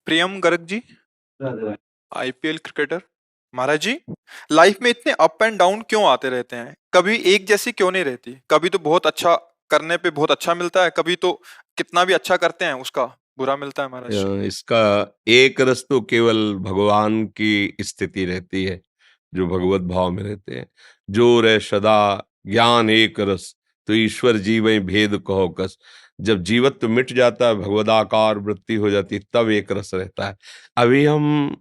प्रियम Garg ji, IPL cricketer. महाराज जी, life में इतने up and down क्यों आते रहते हैं? कभी एक जैसी क्यों नहीं रहती? कभी तो बहुत अच्छा करने पे बहुत अच्छा मिलता है, कभी तो कितना भी अच्छा करते हैं उसका बुरा मिलता है महाराज जी। इसका एक रस तो केवल भगवान की स्थिति रहती है, जो भगवत भाव में रहते हैं। जो रे सदा ज्ञान एक रस, तो ईश्वर जीवै भेद कहो कस। जब जीवत्व मिट जाता है, भगवदाकार वृत्ति हो जाती है, तब एक रस रहता है। अभी हम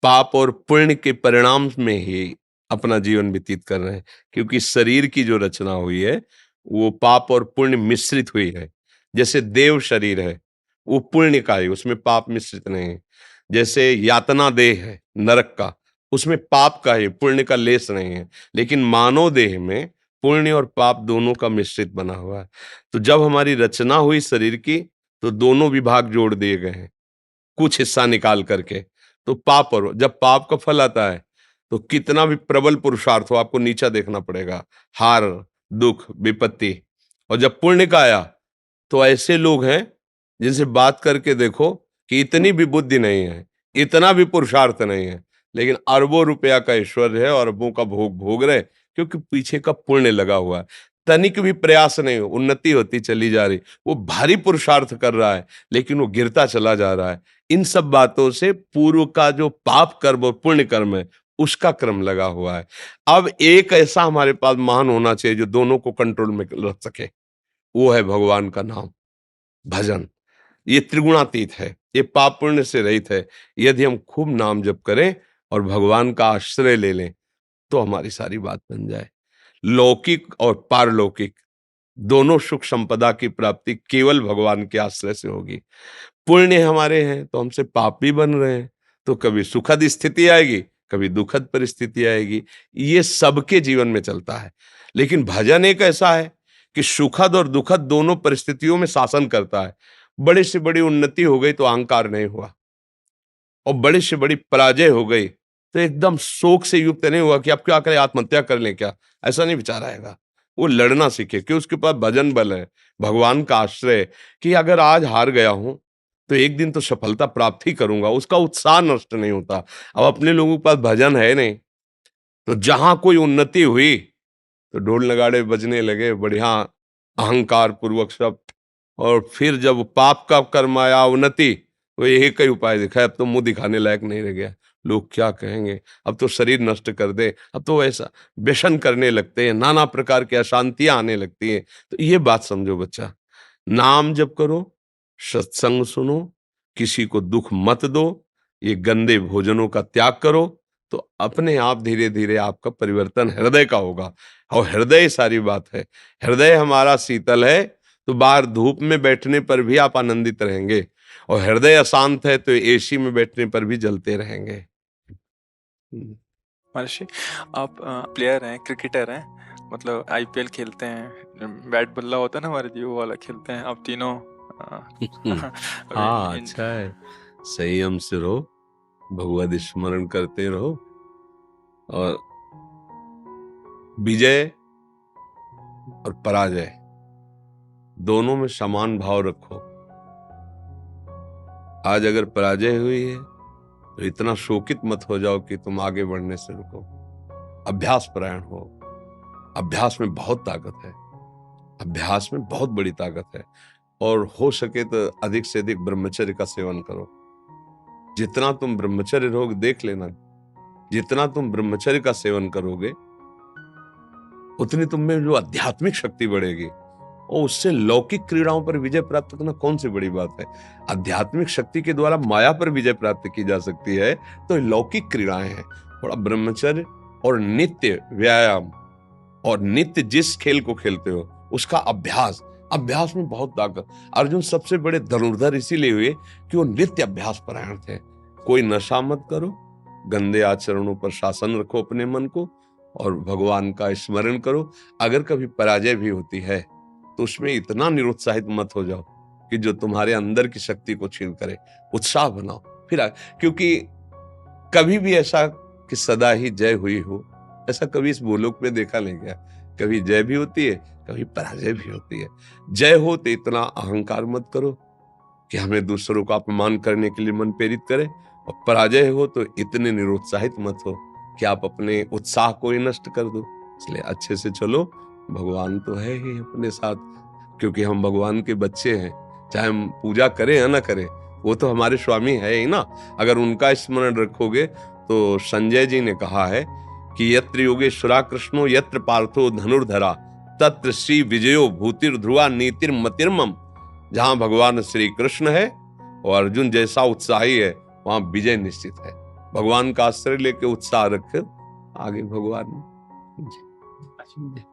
पाप और पुण्य के परिणाम में ही अपना जीवन व्यतीत कर रहे हैं, क्योंकि शरीर की जो रचना हुई है वो पाप और पुण्य मिश्रित हुई है। जैसे देव शरीर है, वो पुण्य का है, उसमें पाप मिश्रित नहीं है। जैसे यातना देह है नरक का, उसमें पाप का है, पुण्य का लेस नहीं है। लेकिन मानव देह में पुण्य और पाप दोनों का मिश्रित बना हुआ है। तो जब हमारी रचना हुई शरीर की, तो दोनों विभाग जोड़ दिए गए हैं, कुछ हिस्सा निकाल करके। तो पाप, और जब पाप का फल आता है, तो कितना भी प्रबल पुरुषार्थ हो, आपको नीचा देखना पड़ेगा, हार, दुख, विपत्ति। और जब पुण्य का आया, तो ऐसे लोग हैं जिनसे बात करके देखो कि इतनी भी बुद्धि नहीं है, इतना भी पुरुषार्थ नहीं है, लेकिन अरबों रुपया का ऐश्वर्य है और अरबों का भोग भोग रहे, क्योंकि पीछे का पुण्य लगा हुआ है। तनिक भी प्रयास नहीं, उन्नति होती चली जा रही। वो भारी पुरुषार्थ कर रहा है, लेकिन वो गिरता चला जा रहा है। इन सब बातों से पूर्व का जो पाप कर्म और पुण्य कर्म है, उसका क्रम लगा हुआ है। अब एक ऐसा हमारे पास महान होना चाहिए जो दोनों को कंट्रोल में रख सके, वो है भगवान का नाम, भजन। ये त्रिगुणातीत है, ये पाप पुण्य से रहित है। यदि हम खूब नाम जप करें और भगवान का आश्रय ले लें, तो हमारी सारी बात बन जाए। लौकिक और पारलौकिक दोनों सुख संपदा की प्राप्ति केवल भगवान के आश्रय से होगी। पुण्य हमारे हैं तो हमसे पाप भी बन रहे हैं, तो कभी सुखद स्थिति आएगी, कभी दुखद परिस्थिति आएगी। ये सबके जीवन में चलता है। लेकिन भजन एक ऐसा है कि सुखद और दुखद दोनों परिस्थितियों में शासन करता है। बड़ी से बड़ी उन्नति हो गई तो अहंकार नहीं हुआ, और बड़ी से बड़ी पराजय हो गई तो एकदम शोक से युक्त नहीं हुआ कि अब क्या करें, आत्महत्या कर लें क्या। ऐसा नहीं विचार आएगा। वो लड़ना सीखे कि उसके पास भजन बल है, भगवान का आश्रय, कि अगर आज हार गया हूं तो एक दिन तो सफलता प्राप्त ही करूंगा। उसका उत्साह नष्ट नहीं होता। अब अपने लोगों के पास भजन है नहीं, तो जहां कोई उन्नति हुई तो ढोल नगाड़े बजने लगे, बढ़िया अहंकार पूर्वक सब। और फिर जब पाप का कर्म आया, उन्नति, तो एक ही उपाय दिखा, अब तो मुंह दिखाने लायक नहीं रह गया। लोग क्या कहेंगे, अब तो शरीर नष्ट कर दे, अब तो ऐसा व्यसन करने लगते हैं, नाना प्रकार की अशांतियां आने लगती हैं। तो ये बात समझो बच्चा, नाम जप करो, सत्संग सुनो, किसी को दुख मत दो, ये गंदे भोजनों का त्याग करो, तो अपने आप धीरे धीरे आपका परिवर्तन हृदय का होगा। और हृदय सारी बात है। हृदय हमारा शीतल है, तो बाहर धूप में बैठने पर भी आप आनंदित रहेंगे, और हृदय अशांत है तो एसी में बैठने पर भी जलते रहेंगे। महाराज जी, आप प्लेयर हैं, क्रिकेटर हैं, मतलब आईपीएल खेलते हैं, बैट बल्ला होता है ना हमारे जी, वो वाला खेलते हैं आप तीनों। हाँ, इन अच्छा है। संयम से रहो, भगवत स्मरण करते रहो, और विजय और पराजय दोनों में समान भाव रखो। आज अगर पराजय हुई है तो इतना शोकित मत हो जाओ कि तुम आगे बढ़ने से रुको। अभ्यास परायण हो। अभ्यास में बहुत ताकत है, अभ्यास में बहुत बड़ी ताकत है। और हो सके तो अधिक से अधिक ब्रह्मचर्य का सेवन करो। जितना तुम ब्रह्मचर्य रहोगे, देख लेना, जितना तुम ब्रह्मचर्य का सेवन करोगे, उतनी तुम में जो आध्यात्मिक शक्ति बढ़ेगी, और उससे लौकिक क्रीड़ाओं पर विजय प्राप्त करना कौन सी बड़ी बात है। आध्यात्मिक शक्ति के द्वारा माया पर विजय प्राप्त की जा सकती है, तो लौकिक क्रीड़ाएं हैं। थोड़ा ब्रह्मचर्य और नित्य व्यायाम, और नित्य जिस खेल को खेलते हो उसका अभ्यास, अभ्यास में बहुत ताकत। अर्जुन सबसे बड़े धनुर्धर इसीलिए हुए कि वो नित्य अभ्यास परायण थे। कोई नशा मत करो, गंदे आचरणों पर शासन रखो अपने मन को, और भगवान का स्मरण करो। अगर कभी पराजय भी होती है तो उसमें इतना निरुत्साहित मत हो जाओ कि जो तुम्हारे अंदर की शक्ति को छीन करे। उत्साह बनाओ फिर क्योंकि कभी भी ऐसा कि सदा ही जय हुई हो, ऐसा कभी इस भूलोक में देखा नहीं गया। कभी जय भी होती है, कभी पराजय भी होती है। जय हो तो इतना अहंकार मत करो कि हमें दूसरों का अपमान करने के लिए मन प्रेरित करे, और पराजय हो तो इतने निरुत्साहित मत हो कि आप अपने उत्साह को ही नष्ट कर दो। इसलिए अच्छे से चलो, भगवान तो है ही अपने साथ, क्योंकि हम भगवान के बच्चे हैं। चाहे हम पूजा करें या ना करें, वो तो हमारे स्वामी है ही ना। अगर उनका स्मरण रखोगे, तो संजय जी ने कहा है कि यत्र योगेश्वरा कृष्णो यत्र पार्थो धनुर्धरा तत्र श्री विजयो भूतिर ध्रुवा नीतिर मतिर्मम। जहां भगवान श्री कृष्ण है और अर्जुन जैसा उत्साही है, वहां विजय निश्चित है। भगवान का आश्रय लेके उत्साह रख, आगे भगवान। जी।